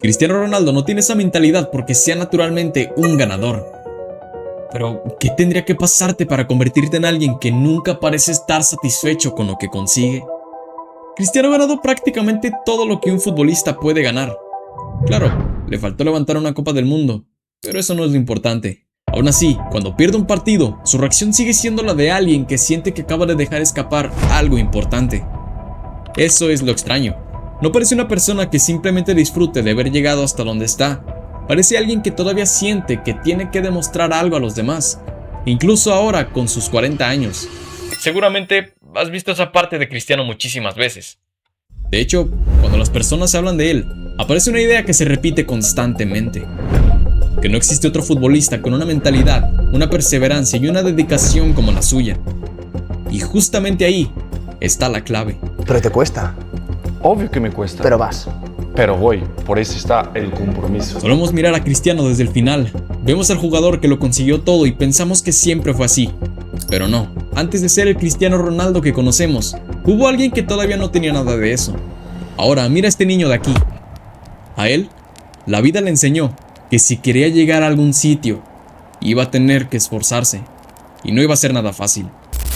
Cristiano Ronaldo no tiene esa mentalidad porque sea naturalmente un ganador. Pero, ¿qué tendría que pasarte para convertirte en alguien que nunca parece estar satisfecho con lo que consigue? Cristiano ha ganado prácticamente todo lo que un futbolista puede ganar. Claro, le faltó levantar una Copa del Mundo, pero eso no es lo importante. Aún así, cuando pierde un partido, su reacción sigue siendo la de alguien que siente que acaba de dejar escapar algo importante. Eso es lo extraño. No parece una persona que simplemente disfrute de haber llegado hasta donde está. Parece alguien que todavía siente que tiene que demostrar algo a los demás, incluso ahora con sus 40 años. Seguramente has visto esa parte de Cristiano muchísimas veces. De hecho, cuando las personas hablan de él, aparece una idea que se repite constantemente: que no existe otro futbolista con una mentalidad, una perseverancia y una dedicación como la suya. Y justamente ahí está la clave. Pero te cuesta. Obvio que me cuesta. Pero vas. Pero voy, por eso está el compromiso. Solemos mirar a Cristiano desde el final. Vemos al jugador que lo consiguió todo y pensamos que siempre fue así. Pero no, antes de ser el Cristiano Ronaldo que conocemos, hubo alguien que todavía no tenía nada de eso. Ahora, mira a este niño de aquí. A él, la vida le enseñó que si quería llegar a algún sitio, iba a tener que esforzarse. Y no iba a ser nada fácil.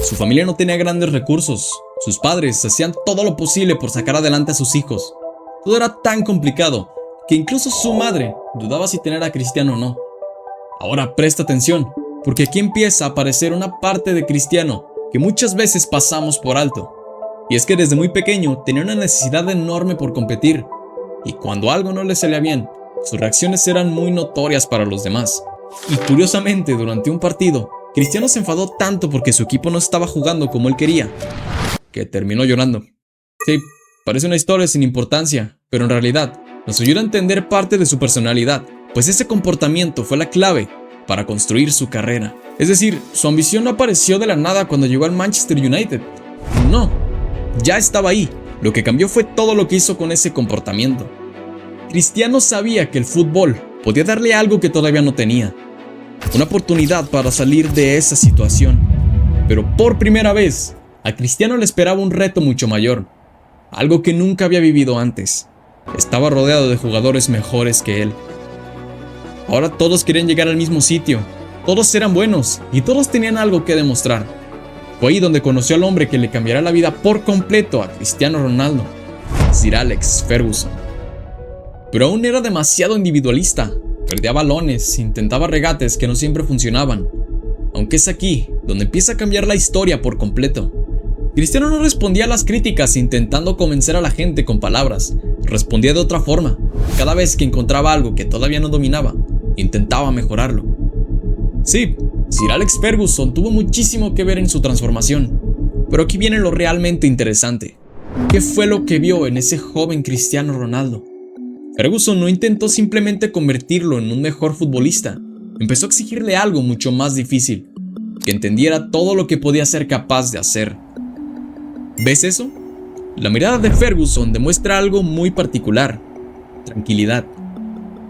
Su familia no tenía grandes recursos. Sus padres hacían todo lo posible por sacar adelante a sus hijos. Todo era tan complicado que incluso su madre dudaba si tener a Cristiano o no. Ahora presta atención, porque aquí empieza a aparecer una parte de Cristiano que muchas veces pasamos por alto. Y es que desde muy pequeño tenía una necesidad enorme por competir, y cuando algo no le salía bien, sus reacciones eran muy notorias para los demás. Y curiosamente, durante un partido, Cristiano se enfadó tanto porque su equipo no estaba jugando como él quería, que terminó llorando. Sí, parece una historia sin importancia, pero en realidad nos ayuda a entender parte de su personalidad, pues ese comportamiento fue la clave para construir su carrera. Es decir, su ambición no apareció de la nada cuando llegó al Manchester United. No, ya estaba ahí. Lo que cambió fue todo lo que hizo con ese comportamiento. Cristiano sabía que el fútbol podía darle algo que todavía no tenía, una oportunidad para salir de esa situación. Pero por primera vez, a Cristiano le esperaba un reto mucho mayor, algo que nunca había vivido antes. Estaba rodeado de jugadores mejores que él. Ahora todos querían llegar al mismo sitio, todos eran buenos y todos tenían algo que demostrar. Fue ahí donde conoció al hombre que le cambiará la vida por completo a Cristiano Ronaldo, Sir Alex Ferguson. Pero aún era demasiado individualista, perdía balones, intentaba regates que no siempre funcionaban. Aunque es aquí donde empieza a cambiar la historia por completo. Cristiano no respondía a las críticas intentando convencer a la gente con palabras, respondía de otra forma. Cada vez que encontraba algo que todavía no dominaba, intentaba mejorarlo. Sí, Sir Alex Ferguson tuvo muchísimo que ver en su transformación, pero aquí viene lo realmente interesante. ¿Qué fue lo que vio en ese joven Cristiano Ronaldo? Ferguson no intentó simplemente convertirlo en un mejor futbolista, empezó a exigirle algo mucho más difícil, que entendiera todo lo que podía ser capaz de hacer. ¿Ves eso? La mirada de Ferguson demuestra algo muy particular: tranquilidad.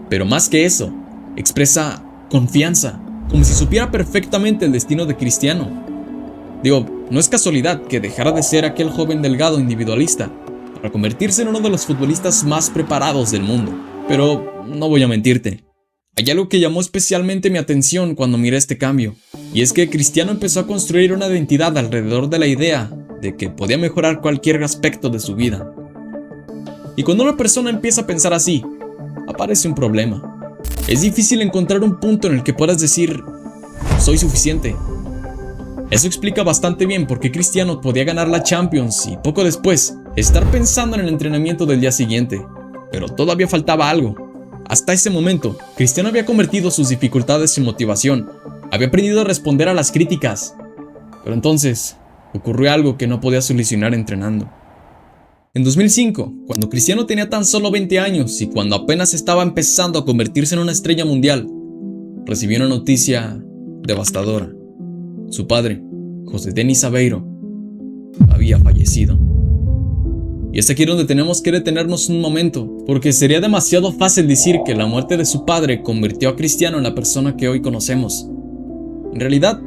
Pero más que eso, expresa confianza, como si supiera perfectamente el destino de Cristiano. Digo, no es casualidad que dejara de ser aquel joven delgado individualista para convertirse en uno de los futbolistas más preparados del mundo. Pero no voy a mentirte, hay algo que llamó especialmente mi atención cuando miré este cambio, y es que Cristiano empezó a construir una identidad alrededor de la idea de que podía mejorar cualquier aspecto de su vida. Y cuando una persona empieza a pensar así, aparece un problema. Es difícil encontrar un punto en el que puedas decir: soy suficiente. Eso explica bastante bien por qué Cristiano podía ganar la Champions y poco después estar pensando en el entrenamiento del día siguiente. Pero todavía faltaba algo. Hasta ese momento, Cristiano había convertido sus dificultades en motivación, había aprendido a responder a las críticas. Pero entonces ocurrió algo que no podía solucionar entrenando. En 2005, cuando Cristiano tenía tan solo 20 años y cuando apenas estaba empezando a convertirse en una estrella mundial, recibió una noticia devastadora. Su padre, José Denis Aveiro, había fallecido. Y es aquí donde tenemos que detenernos un momento, porque sería demasiado fácil decir que la muerte de su padre convirtió a Cristiano en la persona que hoy conocemos. En realidad,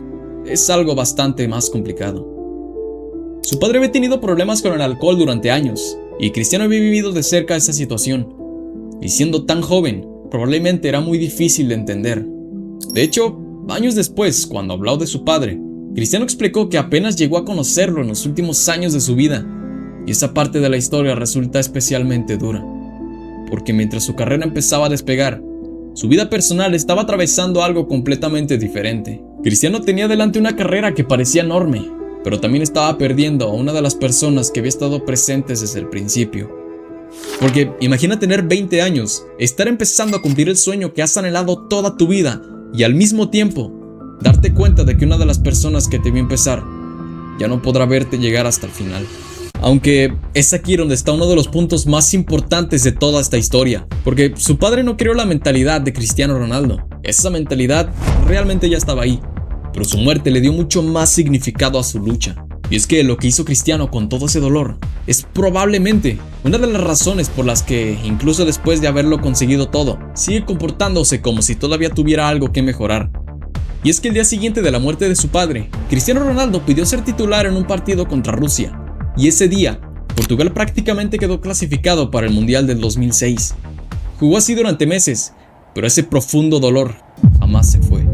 es algo bastante más complicado. Su padre había tenido problemas con el alcohol durante años, y Cristiano había vivido de cerca esa situación. y siendo tan joven, probablemente era muy difícil de entender. De hecho, años después, cuando habló de su padre, Cristiano explicó que apenas llegó a conocerlo en los últimos años de su vida, y esa parte de la historia resulta especialmente dura, porque mientras su carrera empezaba a despegar, su vida personal estaba atravesando algo completamente diferente. Cristiano tenía delante una carrera que parecía enorme, pero también estaba perdiendo a una de las personas que había estado presentes desde el principio. Porque imagina tener 20 años, estar empezando a cumplir el sueño que has anhelado toda tu vida y al mismo tiempo darte cuenta de que una de las personas que te vio empezar ya no podrá verte llegar hasta el final. Aunque es aquí donde está uno de los puntos más importantes de toda esta historia, porque su padre no creó la mentalidad de Cristiano Ronaldo. Esa mentalidad realmente ya estaba ahí, pero su muerte le dio mucho más significado a su lucha. Y es que lo que hizo Cristiano con todo ese dolor es probablemente una de las razones por las que, incluso después de haberlo conseguido todo, sigue comportándose como si todavía tuviera algo que mejorar. Y es que el día siguiente de la muerte de su padre, Cristiano Ronaldo pidió ser titular en un partido contra Rusia. Y ese día, Portugal prácticamente quedó clasificado para el Mundial del 2006. Jugó así durante meses, pero ese profundo dolor jamás se fue.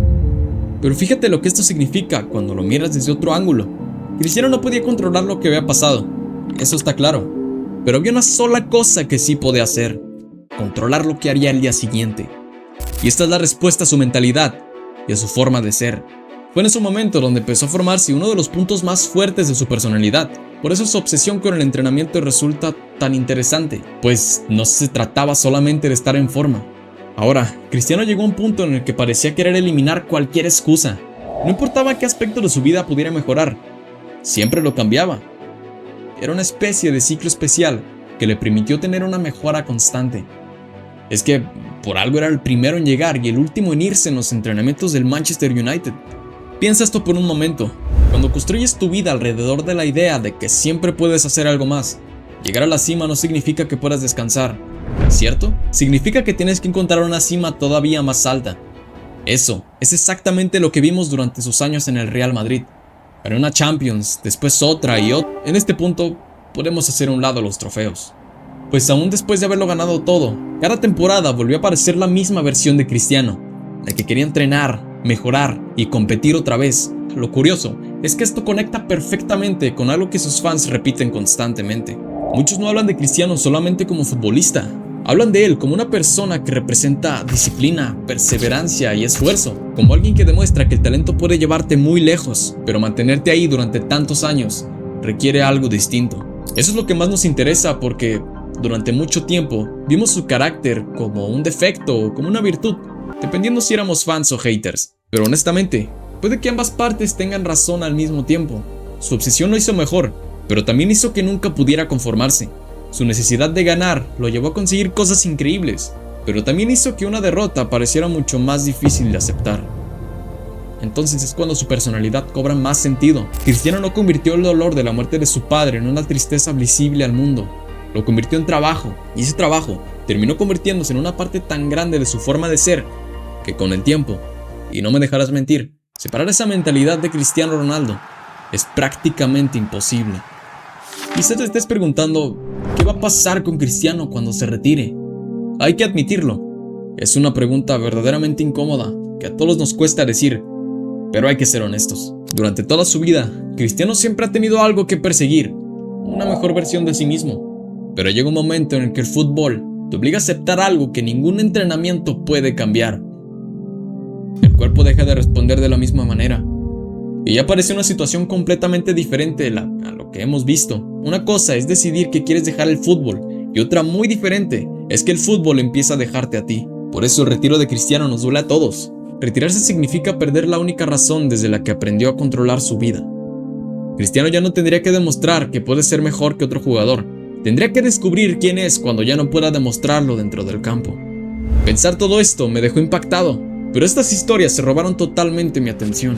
Pero fíjate lo que esto significa cuando lo miras desde otro ángulo. Cristiano no podía controlar lo que había pasado, eso está claro, pero había una sola cosa que sí podía hacer: controlar lo que haría el día siguiente. Y esta es la respuesta a su mentalidad y a su forma de ser. Fue en ese momento donde empezó a formarse uno de los puntos más fuertes de su personalidad. Por eso su obsesión con el entrenamiento resulta tan interesante, pues no se trataba solamente de estar en forma. Ahora, Cristiano llegó a un punto en el que parecía querer eliminar cualquier excusa. No importaba qué aspecto de su vida pudiera mejorar, siempre lo cambiaba. Era una especie de ciclo especial que le permitió tener una mejora constante. Es que por algo era el primero en llegar y el último en irse en los entrenamientos del Manchester United. Piensa esto por un momento. Cuando construyes tu vida alrededor de la idea de que siempre puedes hacer algo más, llegar a la cima no significa que puedas descansar, ¿cierto? Significa que tienes que encontrar una cima todavía más alta. Eso es exactamente lo que vimos durante sus años en el Real Madrid. Ganó una Champions, después otra y otra. En este punto, podemos hacer a un lado los trofeos. Pues aún después de haberlo ganado todo, cada temporada volvió a aparecer la misma versión de Cristiano, la que quería entrenar, mejorar y competir otra vez. Lo curioso es que esto conecta perfectamente con algo que sus fans repiten constantemente. Muchos no hablan de Cristiano solamente como futbolista, hablan de él como una persona que representa disciplina, perseverancia y esfuerzo, como alguien que demuestra que el talento puede llevarte muy lejos, pero mantenerte ahí durante tantos años requiere algo distinto. Eso es lo que más nos interesa porque durante mucho tiempo vimos su carácter como un defecto o como una virtud, dependiendo si éramos fans o haters. Pero honestamente, puede que ambas partes tengan razón al mismo tiempo. Su obsesión lo hizo mejor, pero también hizo que nunca pudiera conformarse. Su necesidad de ganar lo llevó a conseguir cosas increíbles, pero también hizo que una derrota pareciera mucho más difícil de aceptar. Entonces es cuando su personalidad cobra más sentido. Cristiano no convirtió el dolor de la muerte de su padre en una tristeza visible al mundo. Lo convirtió en trabajo, y ese trabajo terminó convirtiéndose en una parte tan grande de su forma de ser, que con el tiempo, y no me dejarás mentir, separar esa mentalidad de Cristiano Ronaldo es prácticamente imposible. Quizás te estés preguntando, ¿qué va a pasar con Cristiano cuando se retire? Hay que admitirlo, es una pregunta verdaderamente incómoda que a todos nos cuesta decir, pero hay que ser honestos. Durante toda su vida, Cristiano siempre ha tenido algo que perseguir, una mejor versión de sí mismo. Pero llega un momento en el que el fútbol te obliga a aceptar algo que ningún entrenamiento puede cambiar. El cuerpo deja de responder de la misma manera. Y ya aparece una situación completamente diferente a lo que hemos visto. Una cosa es decidir que quieres dejar el fútbol, y otra muy diferente es que el fútbol empieza a dejarte a ti. Por eso el retiro de Cristiano nos duele a todos. Retirarse significa perder la única razón desde la que aprendió a controlar su vida. Cristiano ya no tendría que demostrar que puede ser mejor que otro jugador. Tendría que descubrir quién es cuando ya no pueda demostrarlo dentro del campo. Pensar todo esto me dejó impactado, pero estas historias se robaron totalmente mi atención.